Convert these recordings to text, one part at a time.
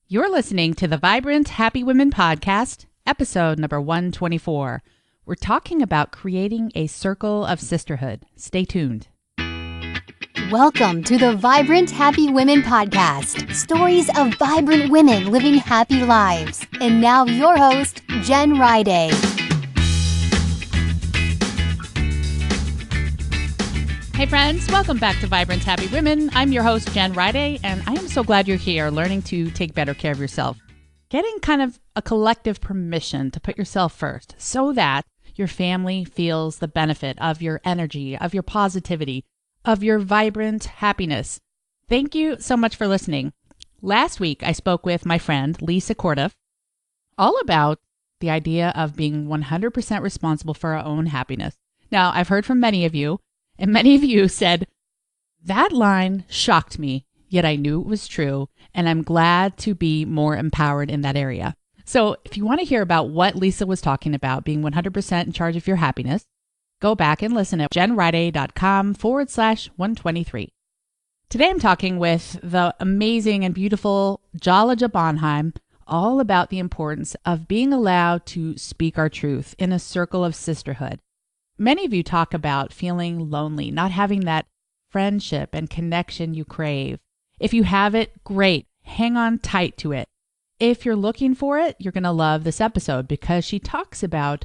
You're listening to the Vibrant Happy Women podcast, episode number 124. We're talking about creating a circle of sisterhood. Stay tuned. Welcome to the Vibrant Happy Women podcast. Stories of vibrant women living happy lives. And now your host, Jen Riday. Hey friends, welcome back to Vibrant Happy Women. I'm your host, Jen Riday, and I am so glad you're here learning to take better care of yourself. Getting kind of a collective permission to put yourself first so that your family feels the benefit of your energy, of your positivity, of your vibrant happiness. Thank you so much for listening. Last week, I spoke with my friend, Lisa Cordiff, all about the idea of being 100% responsible for our own happiness. Now, I've heard from many of you, and many of you said, that line shocked me, yet I knew it was true, and I'm glad to be more empowered in that area. So if you want to hear about what Lisa was talking about, being 100% in charge of your happiness, go back and listen at jenriday.com/123. Today I'm talking with the amazing and beautiful Jalaja Bonheim, all about the importance of being allowed to speak our truth in a circle of sisterhood. Many of you talk about feeling lonely, not having that friendship and connection you crave. If you have it, great. Hang on tight to it. If you're looking for it, you're going to love this episode because she talks about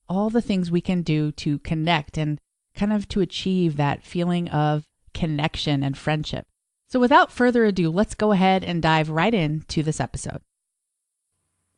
all the things we can do to connect and kind of to achieve that feeling of connection and friendship. So without further ado, let's go ahead and dive right into this episode.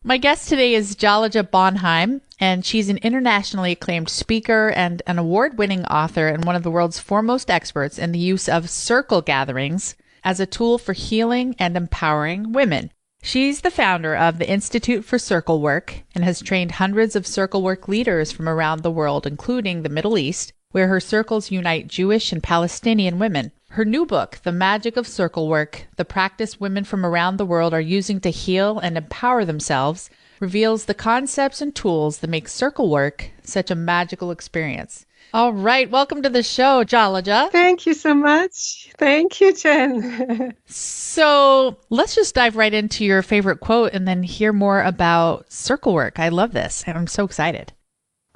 My guest today is Jalaja Bonheim, and she's an internationally acclaimed speaker and an award-winning author and one of the world's foremost experts in the use of circle gatherings as a tool for healing and empowering women. She's the founder of the Institute for Circle Work and has trained hundreds of circle work leaders from around the world, including the Middle East, where her circles unite Jewish and Palestinian women. Her new book, The Magic of Circle Work, the practice women from around the world are using to heal and empower themselves, reveals the concepts and tools that make circle work such a magical experience. All right, welcome to the show, Jalaja. Thank you so much. Thank you, Jen. So let's just dive right into your favorite quote and then hear more about circle work. I love this, and I'm so excited.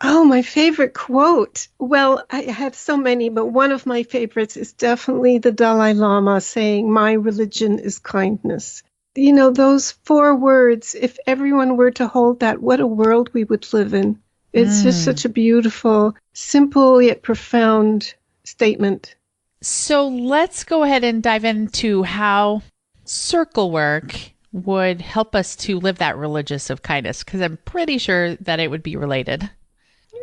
Oh, my favorite quote. Well, I have so many, but one of my favorites is definitely the Dalai Lama saying, "My religion is kindness." You know, those 4 words, if everyone were to hold that, what a world we would live in. It's just such a beautiful, simple yet profound statement. So let's go ahead and dive into how circle work would help us to live that religious of kindness, because I'm pretty sure that it would be related.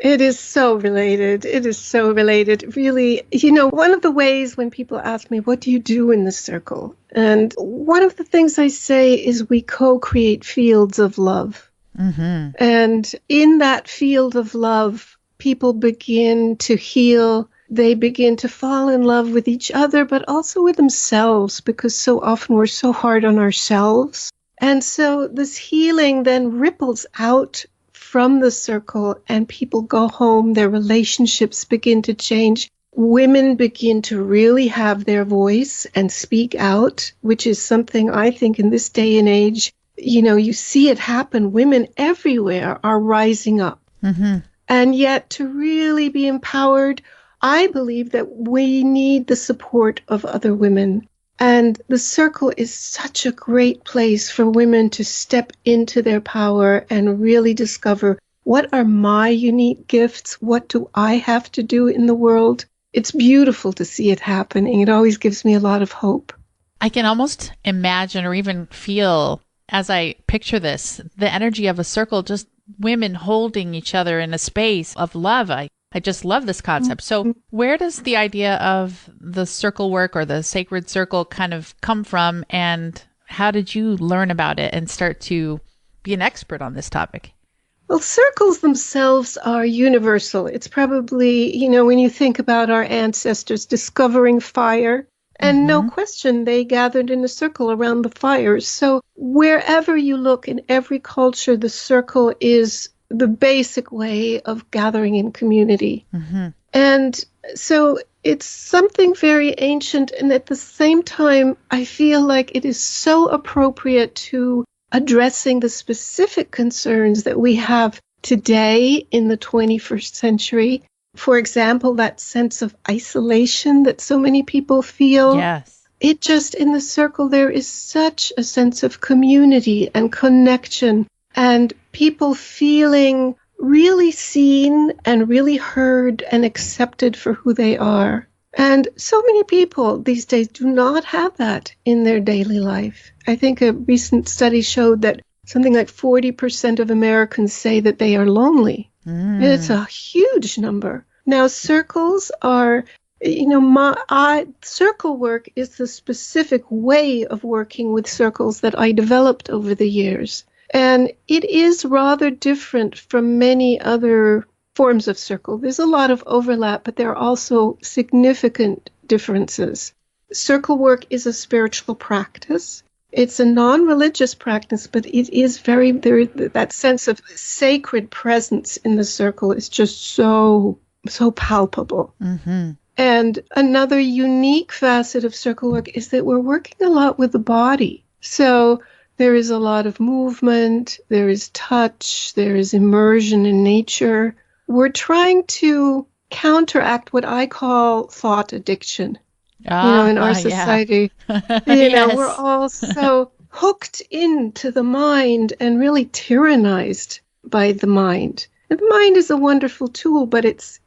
It is so related. It is so related. Really, you know, one of the ways when people ask me, what do you do in the circle? And one of the things I say is we co-create fields of love. Mm-hmm. And in that field of love, people begin to heal. They begin to fall in love with each other, but also with themselves, because so often we're so hard on ourselves. And so this healing then ripples out from the circle, and people go home, their relationships begin to change. Women begin to really have their voice and speak out, which is something I think in this day and age, you know, you see it happen. Women everywhere are rising up. Mm-hmm. And yet to really be empowered, I believe that we need the support of other women. And the circle is such a great place for women to step into their power and really discover, what are my unique gifts? What do I have to do in the world? It's beautiful to see it happening. It always gives me a lot of hope. I can almost imagine or even feel, as I picture this, the energy of a circle, just women holding each other in a space of love. I just love this concept. So where does the idea of the circle work or the sacred circle kind of come from, and how did you learn about it and start to be an expert on this topic? Well, circles themselves are universal. It's probably, you know, when you think about our ancestors discovering fire, and no question, they gathered in a circle around the fires. So wherever you look in every culture, the circle is the basic way of gathering in community. Mm-hmm. And so it's something very ancient, and at the same time, I feel like it is so appropriate to addressing the specific concerns that we have today in the 21st century. For example, that sense of isolation that so many people feel. Yes. It just, in the circle, there is such a sense of community and connection, and people feeling really seen and really heard and accepted for who they are. And so many people these days do not have that in their daily life. I think a recent study showed that something like 40% of Americans say that they are lonely. It's a huge number. Now, circles are, circle work is the specific way of working with circles that I developed over the years. And it is rather different from many other forms of circle. There's a lot of overlap, but there are also significant differences. Circle work is a spiritual practice. It's a non-religious practice, but it is that sense of sacred presence in the circle is just so palpable. Mm-hmm. And another unique facet of circle work is that we're working a lot with the body. So there is a lot of movement, there is touch, there is immersion in nature. We're trying to counteract what I call thought addiction. In our society, Yes. we're all so hooked into the mind and really tyrannized by the mind. And the mind is a wonderful tool, but it's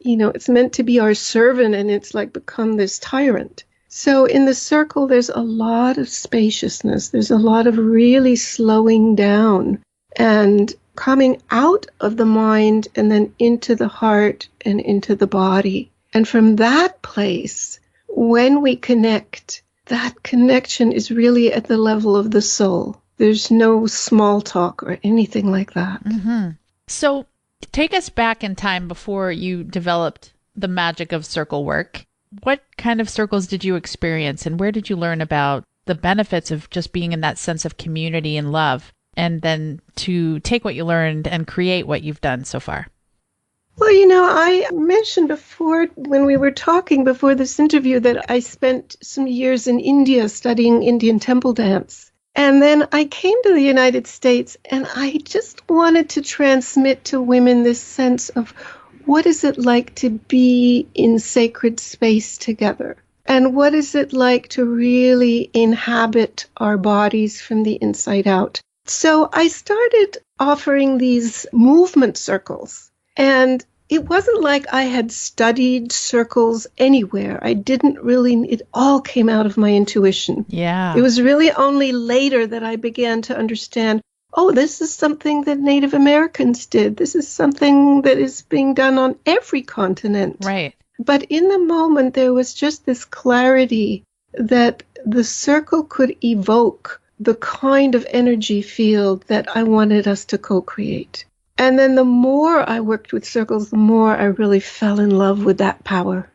meant to be our servant, and it's like become this tyrant. So in the circle, there's a lot of spaciousness. There's a lot of really slowing down and coming out of the mind and then into the heart and into the body. And from that place, when we connect, that connection is really at the level of the soul. There's no small talk or anything like that. Mm-hmm. So take us back in time before you developed the magic of circle work. What kind of circles did you experience, and where did you learn about the benefits of just being in that sense of community and love, and then to take what you learned and create what you've done so far? Well, I mentioned before when we were talking before this interview that I spent some years in India studying Indian temple dance. And then I came to the United States, and I just wanted to transmit to women this sense of what is it like to be in sacred space together? And what is it like to really inhabit our bodies from the inside out? So I started offering these movement circles. And it wasn't like I had studied circles anywhere. It all came out of my intuition. Yeah. It was really only later that I began to understand, this is something that Native Americans did. This is something that is being done on every continent. Right. But in the moment, there was just this clarity that the circle could evoke the kind of energy field that I wanted us to co-create. And then the more I worked with circles, the more I really fell in love with that power.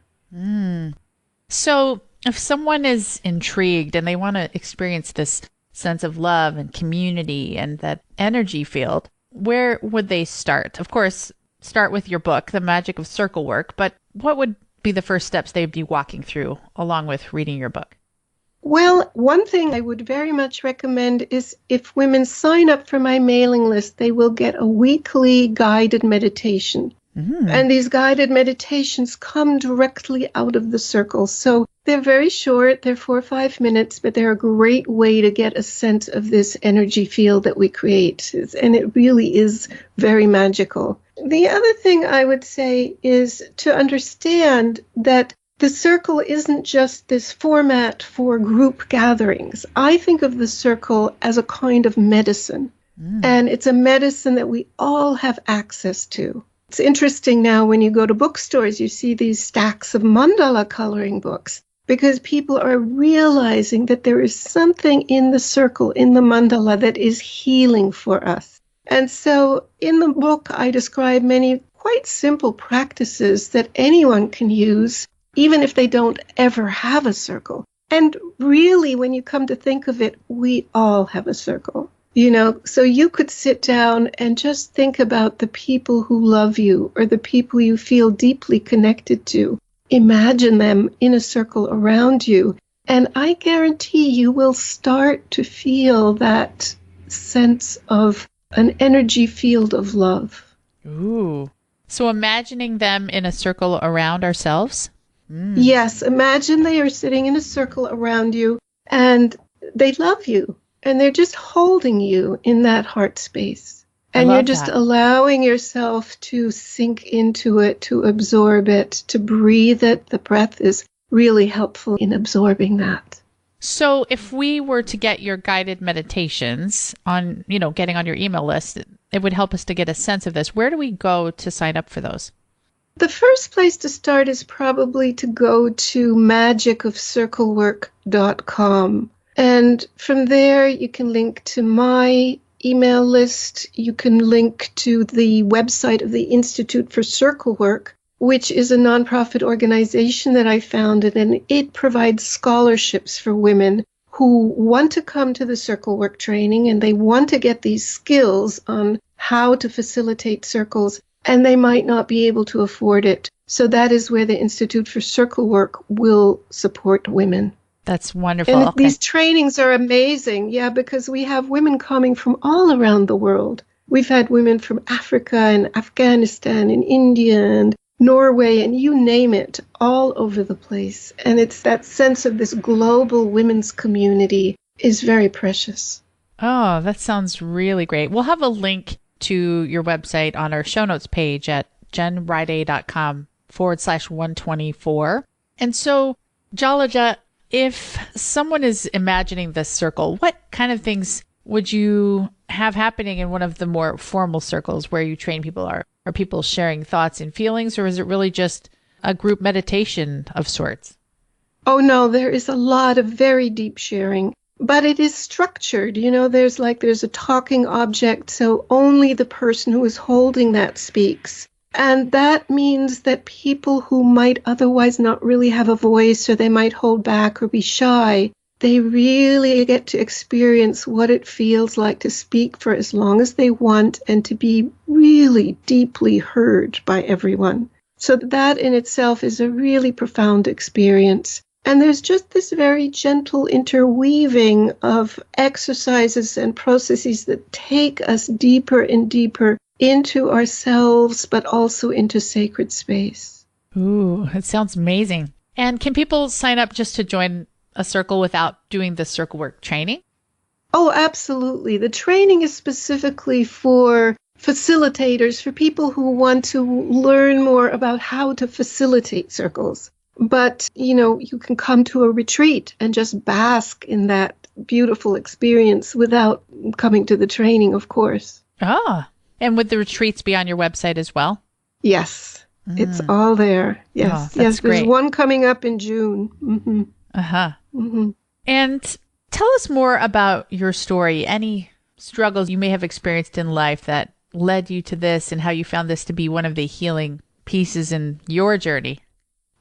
So if someone is intrigued and they want to experience this sense of love and community and that energy field, where would they start? Of course, start with your book, The Magic of Circle Work, but what would be the first steps they'd be walking through along with reading your book? Well, one thing I would very much recommend is if women sign up for my mailing list, they will get a weekly guided meditation. And these guided meditations come directly out of the circle. So they're very short, they're 4 or 5 minutes, but they're a great way to get a sense of this energy field that we create. And it really is very magical. The other thing I would say is to understand that the circle isn't just this format for group gatherings. I think of the circle as a kind of medicine. And it's a medicine that we all have access to. It's interesting now when you go to bookstores, you see these stacks of mandala coloring books, because people are realizing that there is something in the circle, in the mandala, that is healing for us. And so in the book, I describe many quite simple practices that anyone can use, even if they don't ever have a circle. And really, when you come to think of it, we all have a circle. So you could sit down and just think about the people who love you or the people you feel deeply connected to. imagine them in a circle around you. And I guarantee you will start to feel that sense of an energy field of love. Ooh. So imagining them in a circle around ourselves? Yes, imagine they are sitting in a circle around you and they love you and they're just holding you in that heart space. And you're just allowing yourself to sink into it, to absorb it, to breathe it. The breath is really helpful in absorbing that. So if we were to get your guided meditations on, getting on your email list, it would help us to get a sense of this. Where do we go to sign up for those? The first place to start is probably to go to magicofcirclework.com. And from there, you can link to my email list. You can link to the website of the Institute for Circle Work, which is a nonprofit organization that I founded, and it provides scholarships for women who want to come to the circle work training and they want to get these skills on how to facilitate circles, and they might not be able to afford it. So that is where the Institute for Circle Work will support women. That's wonderful. And these trainings are amazing, because we have women coming from all around the world. We've had women from Africa and Afghanistan and India and Norway and you name it, all over the place. And it's that sense of this global women's community is very precious. Oh, that sounds really great. We'll have a link to your website on our show notes page at jenriday.com/124. And so, Jalaja, if someone is imagining this circle, what kind of things would you have happening in one of the more formal circles where you train people? Are people sharing thoughts and feelings, or is it really just a group meditation of sorts? Oh, no, there is a lot of very deep sharing, but it is structured. There's a talking object, so only the person who is holding that speaks. And that means that people who might otherwise not really have a voice, or they might hold back or be shy, they really get to experience what it feels like to speak for as long as they want and to be really deeply heard by everyone. So that in itself is a really profound experience. And there's just this very gentle interweaving of exercises and processes that take us deeper and deeper into ourselves, but also into sacred space. Ooh, it sounds amazing. And can people sign up just to join a circle without doing the circle work training? Oh, absolutely. The training is specifically for facilitators, for people who want to learn more about how to facilitate circles. But, you can come to a retreat and just bask in that beautiful experience without coming to the training, of course. Ah, and would the retreats be on your website as well? Yes, it's all there. Yes, oh, yes. Great. There's one coming up in June. Mm-hmm. Uh-huh. Mm-hmm. And tell us more about your story, any struggles you may have experienced in life that led you to this and how you found this to be one of the healing pieces in your journey.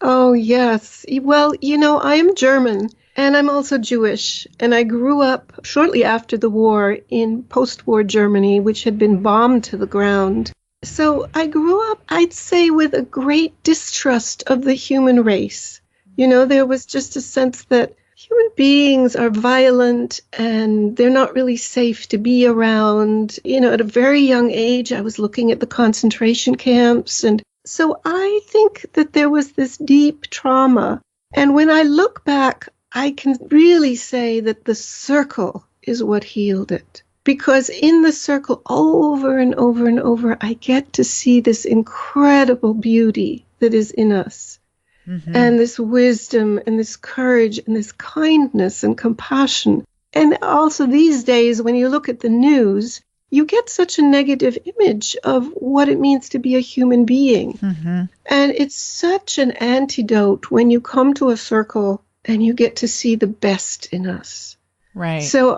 Oh, yes. Well, I am German and I'm also Jewish. And I grew up shortly after the war in post-war Germany, which had been bombed to the ground. So I grew up, I'd say, with a great distrust of the human race. There was just a sense that human beings are violent and they're not really safe to be around. At a very young age, I was looking at the concentration camps. And so I think that there was this deep trauma. And when I look back, I can really say that the circle is what healed it. Because in the circle, over and over and over, I get to see this incredible beauty that is in us. Mm-hmm. And this wisdom and this courage and this kindness and compassion. And also these days, when you look at the news, you get such a negative image of what it means to be a human being. Mm-hmm. And it's such an antidote when you come to a circle and you get to see the best in us. Right. So,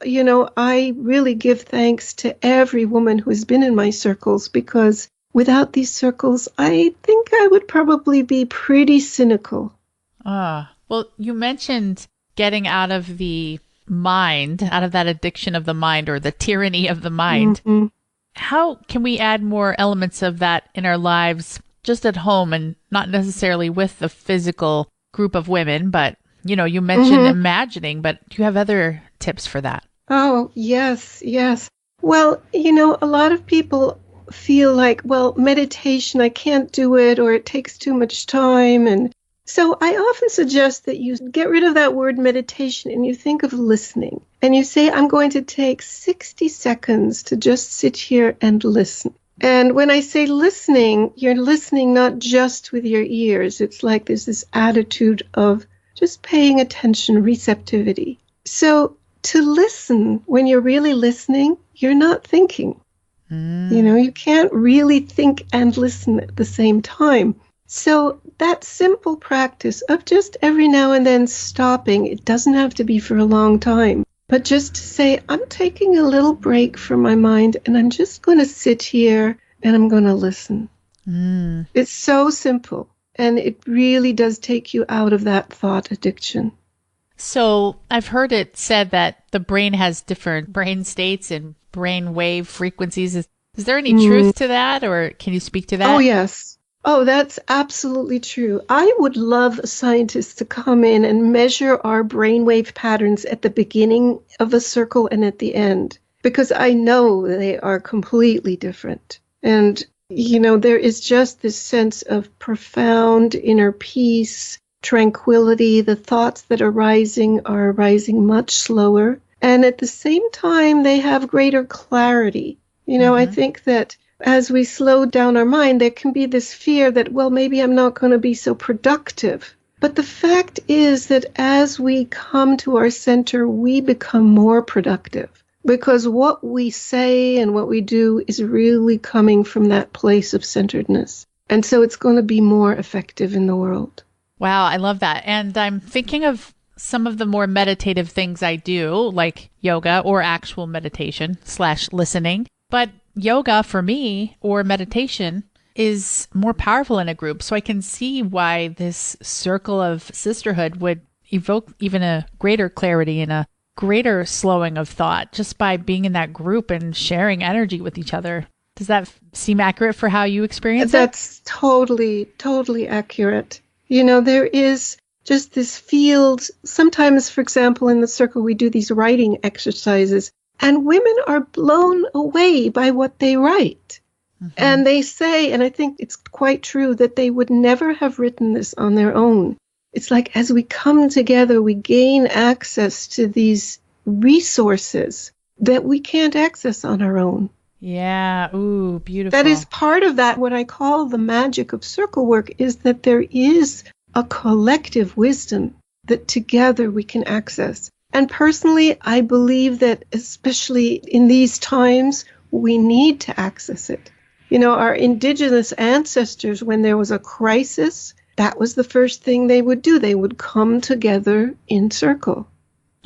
I really give thanks to every woman who has been in my circles, because without these circles, I think I would probably be pretty cynical. Well, you mentioned getting out of the mind, out of that addiction of the mind or the tyranny of the mind. Mm-hmm. How can we add more elements of that in our lives just at home and not necessarily with the physical group of women, but you mentioned imagining, but do you have other tips for that? Oh, yes, yes. Well, a lot of people feel like, well, meditation, I can't do it, or it takes too much time. And so I often suggest that you get rid of that word meditation and you think of listening. And you say, I'm going to take 60 seconds to just sit here and listen. And when I say listening, you're listening not just with your ears. It's like there's this attitude of just paying attention, receptivity. So to listen, when you're really listening, you're not thinking. You can't really think and listen at the same time. So that simple practice of just every now and then stopping, it doesn't have to be for a long time, but just to say, I'm taking a little break from my mind and I'm just going to sit here and I'm going to listen. It's so simple, and it really does take you out of that thought addiction. So I've heard it said that the brain has different brain states and brain wave frequencies. Is there any truth to that, or can you speak to that? Oh, yes. Oh, that's absolutely true. I would love scientists to come in and measure our brainwave patterns at the beginning of a circle and at the end, because I know they are completely different. And, there is just this sense of profound inner peace, tranquility. The thoughts that are rising much slower. And at the same time, they have greater clarity. I think that as we slow down our mind, there can be this fear that, well, maybe I'm not going to be so productive. But the fact is that as we come to our center, we become more productive because what we say and what we do is really coming from that place of centeredness. And so it's going to be more effective in the world. Wow, I love that. And I'm thinking of some of the more meditative things I do, like yoga or actual meditation / listening. But yoga for me, or meditation, is more powerful in a group. So I can see why this circle of sisterhood would evoke even a greater clarity and a greater slowing of thought just by being in that group and sharing energy with each other. Does that seem accurate for how you experience it? That's totally, totally accurate. There is just this field. Sometimes, for example, in the circle, we do these writing exercises. And women are blown away by what they write. And they say, and I think it's quite true, that they would never have written this on their own. It's like as we come together, we gain access to these resources that we can't access on our own. Yeah. Ooh, beautiful. That is part of that. What I call the magic of circle work is that there is a collective wisdom that together we can access. And personally, I believe that especially in these times, we need to access it. Our indigenous ancestors, when there was a crisis, that was the first thing they would do. They would come together in circle.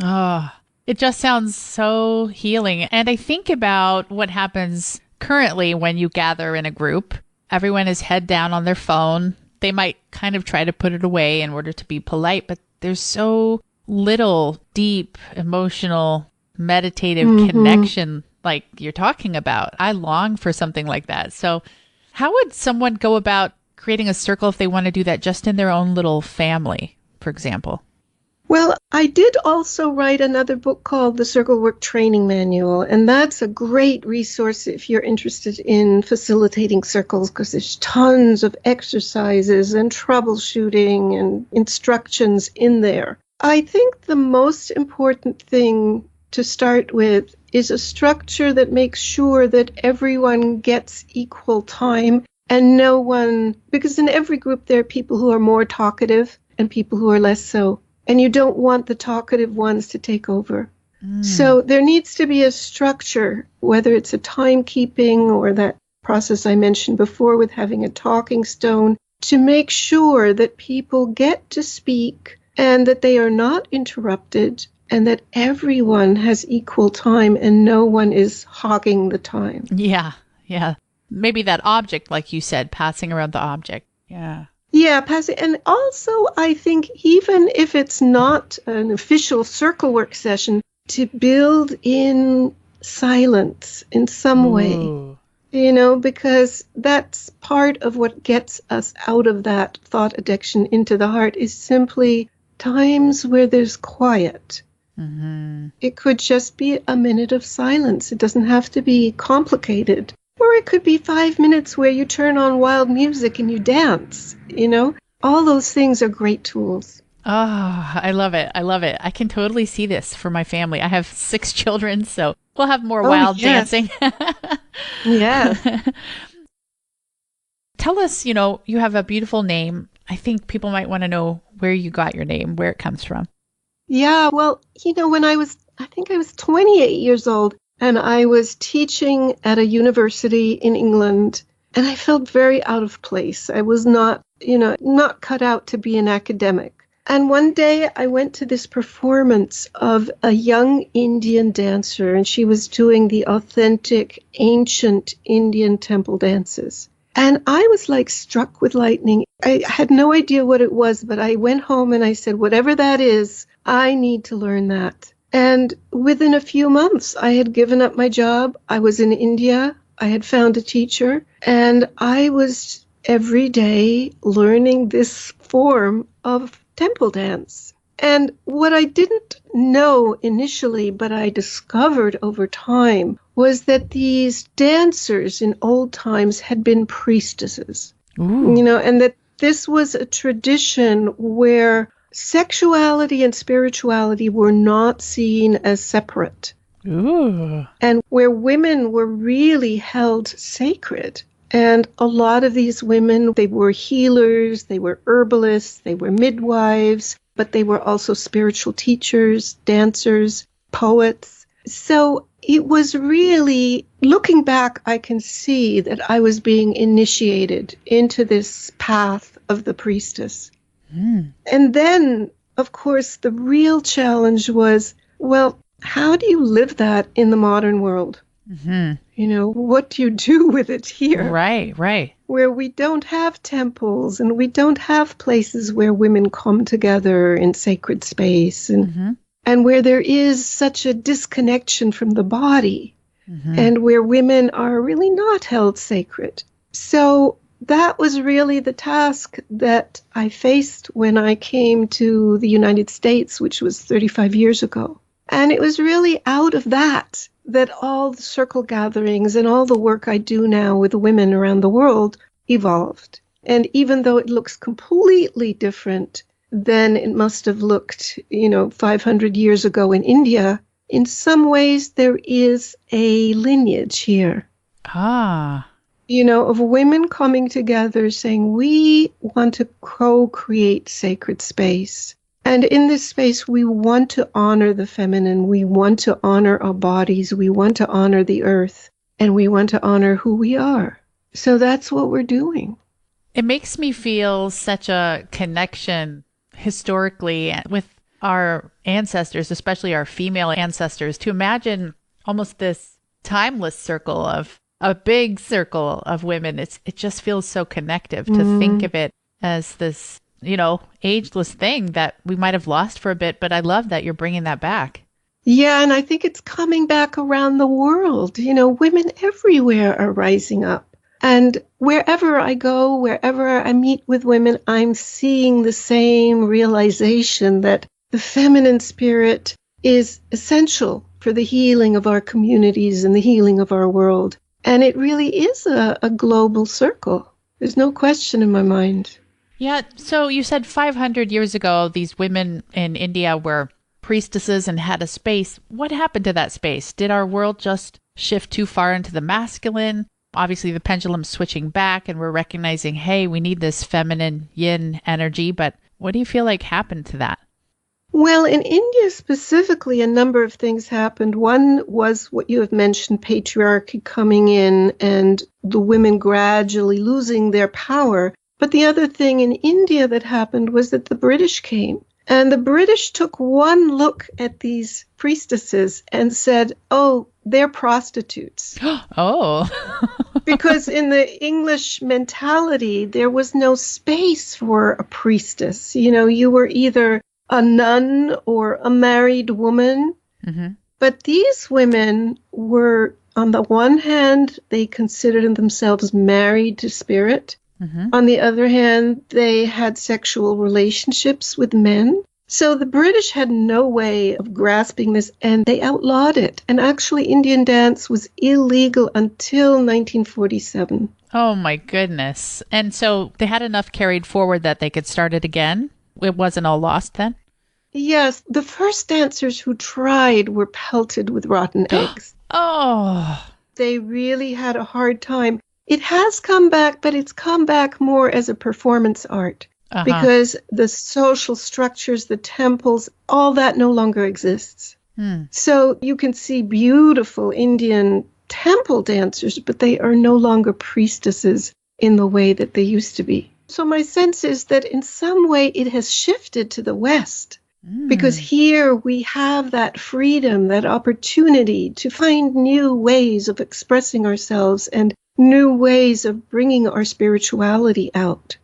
Oh, it just sounds so healing. And I think about what happens currently when you gather in a group. Everyone is head down on their phone. They might kind of try to put it away in order to be polite, but there's so little deep, emotional, meditative connection like you're talking about. I long for something like that. So how would someone go about creating a circle if they want to do that just in their own little family, for example? Well, I did also write another book called The Circle Work Training Manual, and that's a great resource if you're interested in facilitating circles, because there's tons of exercises and troubleshooting and instructions in there. I think the most important thing to start with is a structure that makes sure that everyone gets equal time and no one, because in every group there are people who are more talkative and people who are less so. And you don't want the talkative ones to take over. So there needs to be a structure, whether it's a timekeeping or that process I mentioned before with having a talking stone, to make sure that people get to speak and that they are not interrupted and that everyone has equal time and no one is hogging the time. Yeah. Maybe that object, like you said, passing around the object. Yeah. Yeah, passing. And also, I think even if it's not an official circle work session, to build in silence in some way. because that's part of what gets us out of that thought addiction into the heart is simply times where there's quiet. Mm-hmm. It could just be a minute of silence. It doesn't have to be complicated. Or it could be 5 minutes where you turn on wild music and you dance, All those things are great tools. Oh, I love it. I love it. I can totally see this for my family. I have 6 children, so we'll have more wild dancing. Yeah. Tell us, you have a beautiful name. I think people might want to know where you got your name, where it comes from. Yeah, well, when I think I was 28 years old, and I was teaching at a university in England, and I felt very out of place. I was not cut out to be an academic. And one day I went to this performance of a young Indian dancer, and she was doing the authentic ancient Indian temple dances. And I was like struck with lightning. I had no idea what it was, but I went home and I said, whatever that is, I need to learn that. And within a few months, I had given up my job. I was in India. I had found a teacher, and I was every day learning this form of temple dance. And what I didn't know initially, but I discovered over time, was that these dancers in old times had been priestesses. Ooh. And that this was a tradition where sexuality and spirituality were not seen as separate. Ooh. And where women were really held sacred. And a lot of these women, they were healers, they were herbalists, they were midwives, but they were also spiritual teachers, dancers, poets. So it was really, looking back, I can see that I was being initiated into this path of the priestess. And then, of course, the real challenge was, well, how do you live that in the modern world? Mm-hmm. What do you do with it here? Right. Where we don't have temples and we don't have places where women come together in sacred space and where there is such a disconnection from the body and where women are really not held sacred. So that was really the task that I faced when I came to the United States, which was 35 years ago. And it was really out of that all the circle gatherings and all the work I do now with women around the world evolved. And even though it looks completely different than it must have looked, 500 years ago in India, in some ways there is a lineage here. Of women coming together saying, we want to co-create sacred space. And in this space, we want to honor the feminine. We want to honor our bodies. We want to honor the earth. And we want to honor who we are. So that's what we're doing. It makes me feel such a connection historically with our ancestors, especially our female ancestors, to imagine almost this timeless circle of a big circle of women. It just feels so connective to think of it as this, ageless thing that we might have lost for a bit, but I love that you're bringing that back. Yeah, and I think it's coming back around the world. Women everywhere are rising up. And wherever I go, wherever I meet with women, I'm seeing the same realization that the feminine spirit is essential for the healing of our communities and the healing of our world. And it really is a global circle. There's no question in my mind. Yeah. So you said 500 years ago, these women in India were priestesses and had a space. What happened to that space? Did our world just shift too far into the masculine? Obviously, the pendulum's switching back and we're recognizing, hey, we need this feminine yin energy. But what do you feel like happened to that? Well, in India specifically, a number of things happened. One was what you have mentioned, patriarchy coming in and the women gradually losing their power. But the other thing in India that happened was that the British came. And the British took one look at these priestesses and said, oh, they're prostitutes. Oh. Because in the English mentality, there was no space for a priestess. You were either a nun or a married woman. Mm-hmm. But these women were On the one hand, they considered themselves married to spirit. Mm-hmm. On the other hand, they had sexual relationships with men. So the British had no way of grasping this, and they outlawed it. And actually, Indian dance was illegal until 1947. Oh, my goodness. And so they had enough carried forward that they could start it again? It wasn't all lost then? Yes, the first dancers who tried were pelted with rotten eggs. Oh. They really had a hard time. It has come back, but it's come back more as a performance art. Uh-huh. Because the social structures, the temples, all that no longer exists. So you can see beautiful Indian temple dancers, but they are no longer priestesses in the way that they used to be. So my sense is that in some way it has shifted to the West. Because here we have that freedom, that opportunity to find new ways of expressing ourselves and new ways of bringing our spirituality out.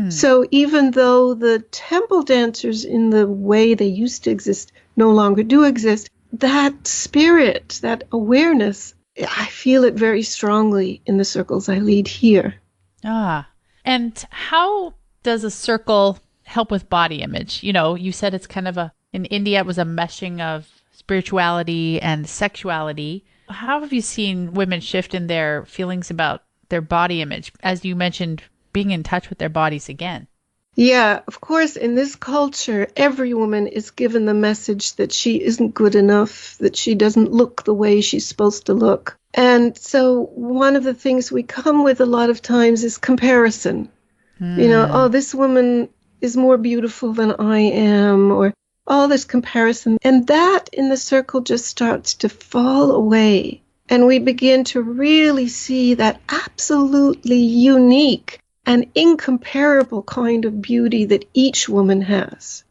So even though the temple dancers in the way they used to exist no longer do exist, that spirit, that awareness, I feel it very strongly in the circles I lead here. Ah. And how does a circle help with body image? You know, you said it's kind of in India, it was a meshing of spirituality and sexuality. How have you seen women shift in their feelings about their body image? As you mentioned, being in touch with their bodies again. Yeah, of course, in this culture, every woman is given the message that she isn't good enough, that she doesn't look the way she's supposed to look. And so one of the things we come with a lot of times is comparison. You know, oh, this woman is more beautiful than I am, or all this comparison. And that in the circle just starts to fall away. And we begin to really see that absolutely unique and incomparable kind of beauty that each woman has.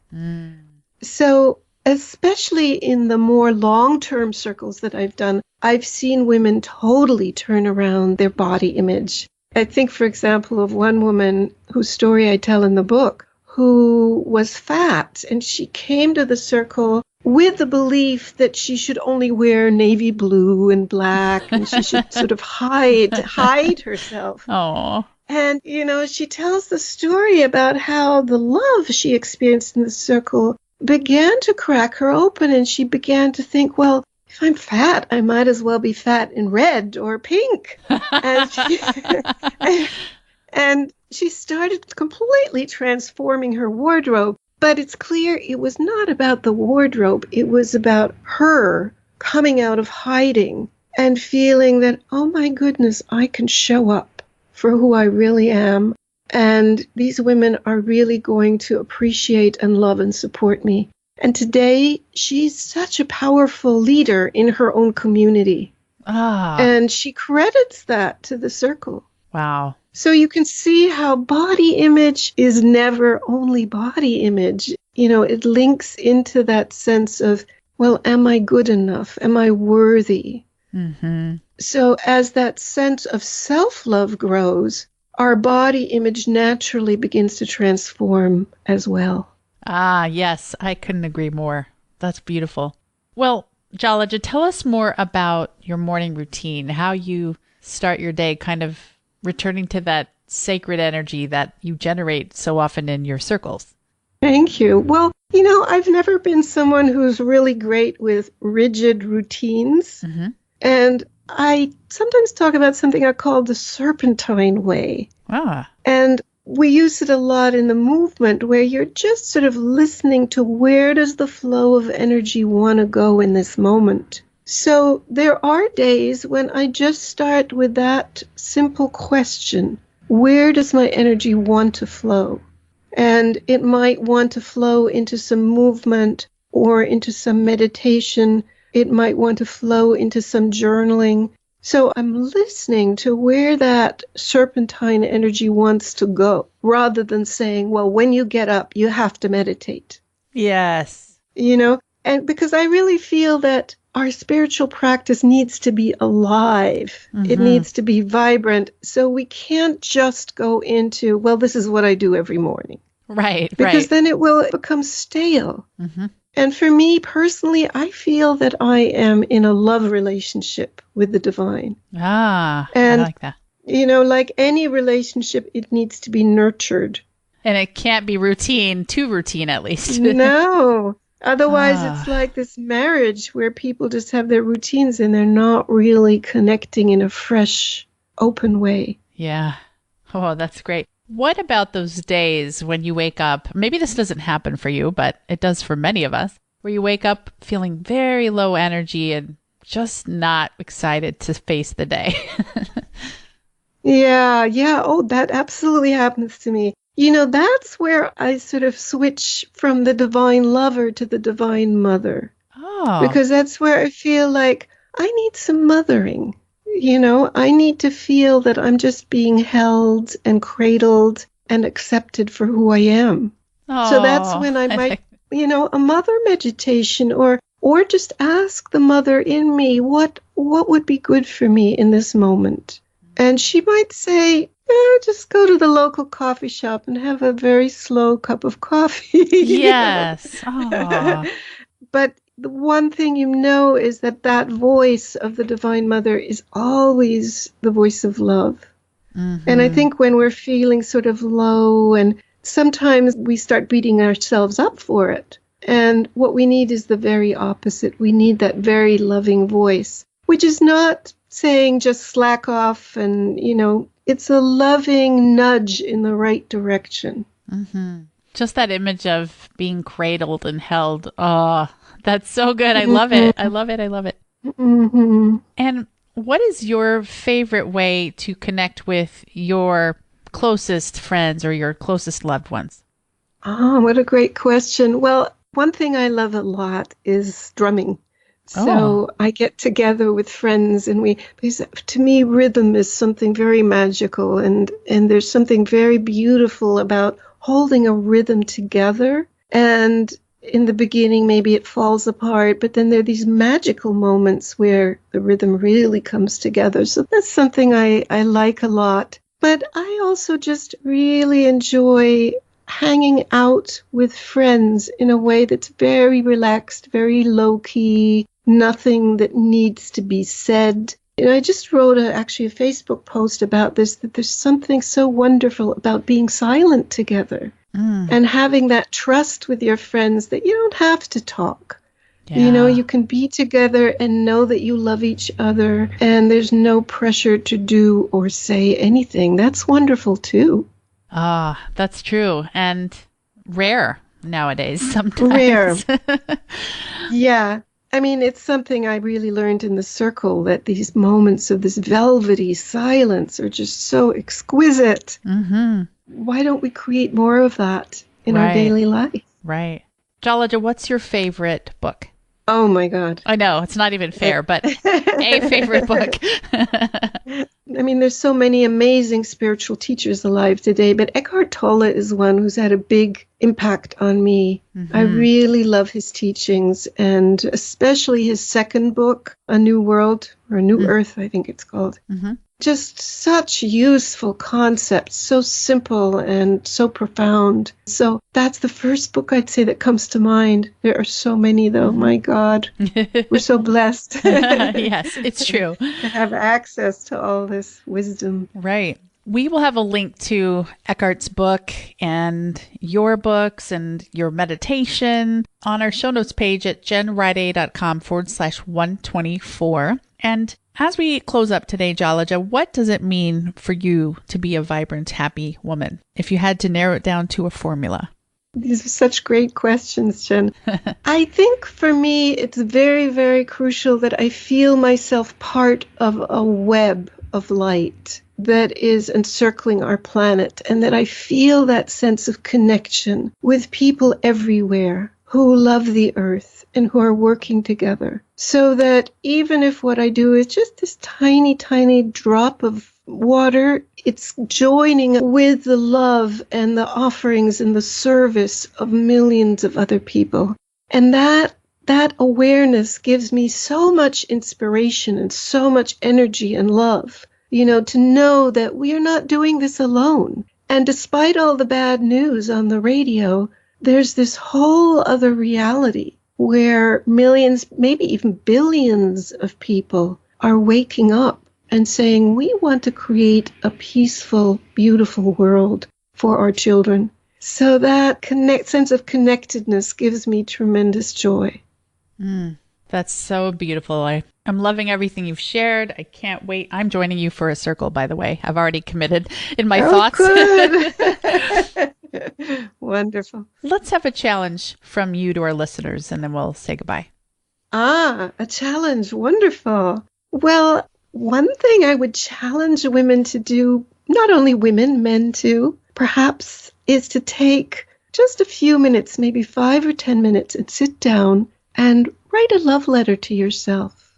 So especially in the more long-term circles that I've done, I've seen women totally turn around their body image. I think, for example, of one woman whose story I tell in the book, who was fat, and she came to the circle with the belief that she should only wear navy blue and black, and she should sort of hide herself. Oh. And, you know, she tells the story about how the love she experienced in the circle began to crack her open, and she began to think, well, if I'm fat, I might as well be fat in red or pink. And she started completely transforming her wardrobe. But it's clear it was not about the wardrobe. It was about her coming out of hiding and feeling that, oh my goodness, I can show up for who I really am. And these women are really going to appreciate and love and support me. And today, she's such a powerful leader in her own community. And she credits that to the circle. Wow. So you can see how body image is never only body image. You know, it links into that sense of, well, am I good enough? Am I worthy? So as that sense of self-love grows, our body image naturally begins to transform as well. Ah, yes, I couldn't agree more. That's beautiful. Well, Jalaja, tell us more about your morning routine, how you start your day, kind of returning to that sacred energy that you generate so often in your circles. Thank you. Well, you know, I've never been someone who's really great with rigid routines. And I sometimes talk about something I call the serpentine way. And we use it a lot in the movement where you're just sort of listening to where does the flow of energy want to go in this moment. So there are days when I just start with that simple question, where does my energy want to flow? And it might want to flow into some movement or into some meditation. It might want to flow into some journaling. So I'm listening to where that serpentine energy wants to go, rather than saying, well, when you get up, you have to meditate. Yes. You know, and because I really feel that our spiritual practice needs to be alive. It needs to be vibrant. So we can't just go into, well, this is what I do every morning. Right, because then it will become stale. And for me personally, I feel that I am in a love relationship with the divine. Ah, I And, like that. like any relationship, it needs to be nurtured. And it can't be too routine at least. No. Otherwise, it's Ah, like this marriage where people just have their routines and they're not really connecting in a fresh, open way. yeah. Oh, that's great. What about those days when you wake up? Maybe this doesn't happen for you, but it does for many of us, where you wake up feeling very low energy and just not excited to face the day. Yeah, yeah. Oh, that absolutely happens to me. That's where I sort of switch from the divine lover to the divine mother, Oh, because that's where I feel like I need some mothering. I need to feel that I'm just being held and cradled and accepted for who I am. So that's oh, when I I might, like, a mother meditation or just ask the mother in me what would be good for me in this moment. And she might say, just go to the local coffee shop and have a very slow cup of coffee. yes. Oh, But the one thing is that voice of the Divine Mother is always the voice of love. And I mm-hmm. think when we're feeling sort of low, and sometimes we start beating ourselves up for it. And what we need is the very opposite. We need that very loving voice, which is not saying just slack off and, it's a loving nudge in the right direction. Mm-hmm. Just that image of being cradled and held. Oh, that's so good. I love Mm-hmm. it. I love it. I love it. Mm-hmm. And what is your favorite way to connect with your closest friends or your closest loved ones? Oh, what a great question. Well, one thing I love a lot is drumming. Oh, So I get together with friends because to me, rhythm is something very magical, and there's something very beautiful about holding a rhythm together. And in the beginning, maybe it falls apart, but then there are these magical moments where the rhythm really comes together. So that's something I like a lot. But I also just really enjoy hanging out with friends in a way that's very relaxed, very low key, nothing that needs to be said. And I just wrote actually a Facebook post about this, that there's something so wonderful about being silent together mm, and having that trust with your friends that you don't have to talk. yeah. You can be together and know that you love each other and there's no pressure to do or say anything. That's wonderful too. Ah, that's true. And rare nowadays Rare. sometimes. Yeah. I mean, it's something I really learned in the circle, that these moments of this velvety silence are just so exquisite. Mm-hmm. Why don't we create more of that in our Right, daily life? right. Jalaja, what's your favorite book? Oh my God. I know it's not even fair, but a favorite book. I mean, there's so many amazing spiritual teachers alive today, but Eckhart Tolle is one who's had a big impact on me. I Mm-hmm. really love his teachings, and especially his second book, A New World, or A New Earth, I think it's called. Mm-hmm. Just such useful concepts, so simple and so profound. So that's the first book I'd say that comes to mind. There are so many, though. Mm-hmm. My God, we're so blessed Yes, it's true. to have access to all this wisdom. Right. We will have a link to Eckhart's book and your books and your meditation on our show notes page at jenriday.com/124. And as we close up today, Jalaja, what does it mean for you to be a vibrant, happy woman? If you had to narrow it down to a formula. These are such great questions, Jen. I think for me, it's very, very crucial that I feel myself part of a web of light that is encircling our planet, and that I feel that sense of connection with people everywhere who love the earth and who are working together. So that even if what I do is just this tiny, tiny drop of water, it's joining with the love and the offerings and the service of millions of other people. And that awareness gives me so much inspiration and so much energy and love, to know that we are not doing this alone. And despite all the bad news on the radio, there's this whole other reality where millions, maybe even billions of people are waking up and saying, we want to create a peaceful, beautiful world for our children. So that sense of connectedness gives me tremendous joy. That's so beautiful. I'm loving everything you've shared. I can't wait. I'm joining you for a circle, by the way. I've already committed in my thoughts. Good. Wonderful. Let's have a challenge from you to our listeners, and then we'll say goodbye. A challenge. Wonderful. Well, one thing I would challenge women to do, not only women, men too, perhaps, is to take just a few minutes, maybe 5 or 10 minutes, and sit down and write a love letter to yourself.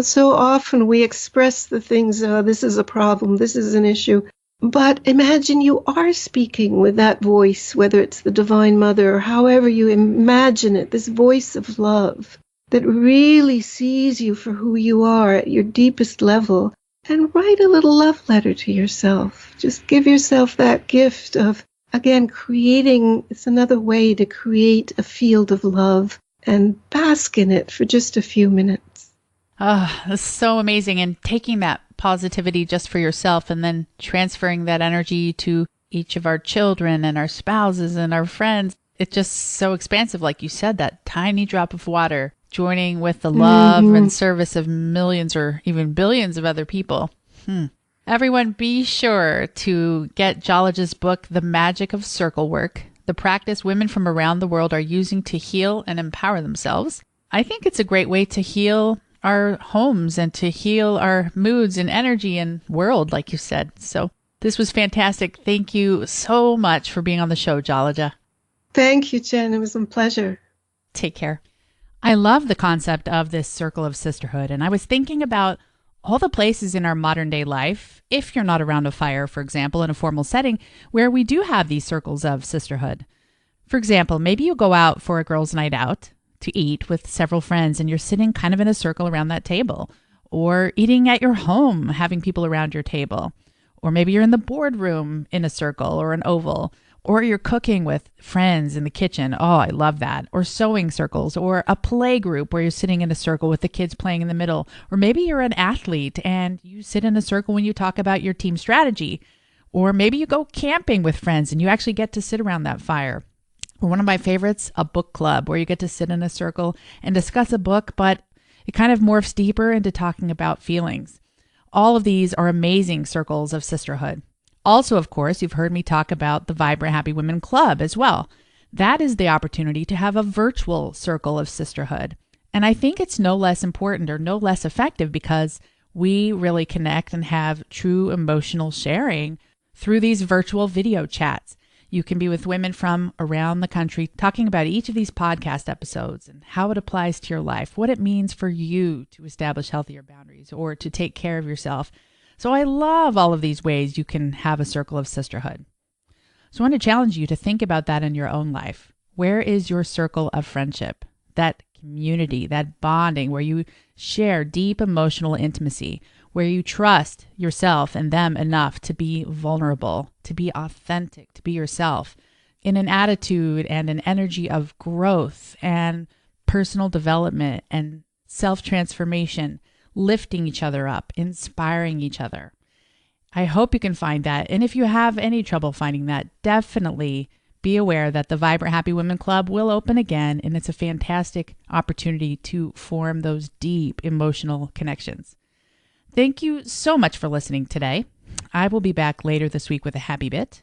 So often we express the things, this is a problem, this is an issue. But imagine you are speaking with that voice, whether it's the Divine Mother or however you imagine it, this voice of love that really sees you for who you are at your deepest level, and write a little love letter to yourself. Just give yourself that gift of, again, creating. It's another way to create a field of love and bask in it for just a few minutes. Oh, that's so amazing. And taking that positivity just for yourself and then transferring that energy to each of our children and our spouses and our friends. It's just so expansive. Like you said, that tiny drop of water joining with the love and service of millions or even billions of other people. Everyone, be sure to get Jalaja's book, The Magic of Circle Work, the practice women from around the world are using to heal and empower themselves. I think it's a great way to heal our homes and to heal our moods and energy and world, like you said. So this was fantastic. Thank you so much for being on the show, Jalaja. Thank you, Jen. It was a pleasure. Take care. I love the concept of this circle of sisterhood. And I was thinking about all the places in our modern day life, if you're not around a fire, for example, in a formal setting, where we do have these circles of sisterhood. For example, maybe you go out for a girls' night out to eat with several friends and you're sitting kind of in a circle around that table, or eating at your home, having people around your table, or maybe you're in the boardroom in a circle or an oval, or you're cooking with friends in the kitchen. Oh, I love that. Or sewing circles, or a play group where you're sitting in a circle with the kids playing in the middle, or maybe you're an athlete and you sit in a circle when you talk about your team strategy, or maybe you go camping with friends and you actually get to sit around that fire. Or one of my favorites, a book club where you get to sit in a circle and discuss a book, but it kind of morphs deeper into talking about feelings. All of these are amazing circles of sisterhood. Also, of course, you've heard me talk about the Vibrant Happy Women Club as well. That is the opportunity to have a virtual circle of sisterhood. And I think it's no less important or no less effective because we really connect and have true emotional sharing through these virtual video chats. You can be with women from around the country talking about each of these podcast episodes and how it applies to your life, what it means for you to establish healthier boundaries or to take care of yourself. So I love all of these ways you can have a circle of sisterhood. So I want to challenge you to think about that in your own life. Where is your circle of friendship? That community, that bonding where you share deep emotional intimacy, where you trust yourself and them enough to be vulnerable, to be authentic, to be yourself, in an attitude and an energy of growth and personal development and self-transformation, lifting each other up, inspiring each other. I hope you can find that. And if you have any trouble finding that, definitely be aware that the Vibrant Happy Women Club will open again, and it's a fantastic opportunity to form those deep emotional connections. Thank you so much for listening today. I will be back later this week with a happy bit.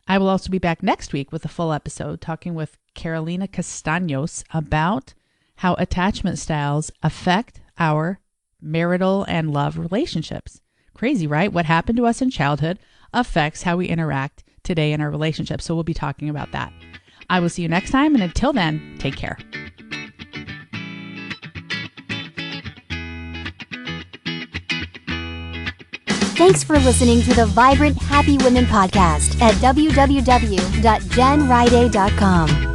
I will also be back next week with a full episode talking with Carolina Castaños about how attachment styles affect our marital and love relationships. Crazy, right? What happened to us in childhood affects how we interact today in our relationships. So we'll be talking about that. I will see you next time. And until then, take care. Thanks for listening to the Vibrant Happy Women podcast at www.jenriday.com.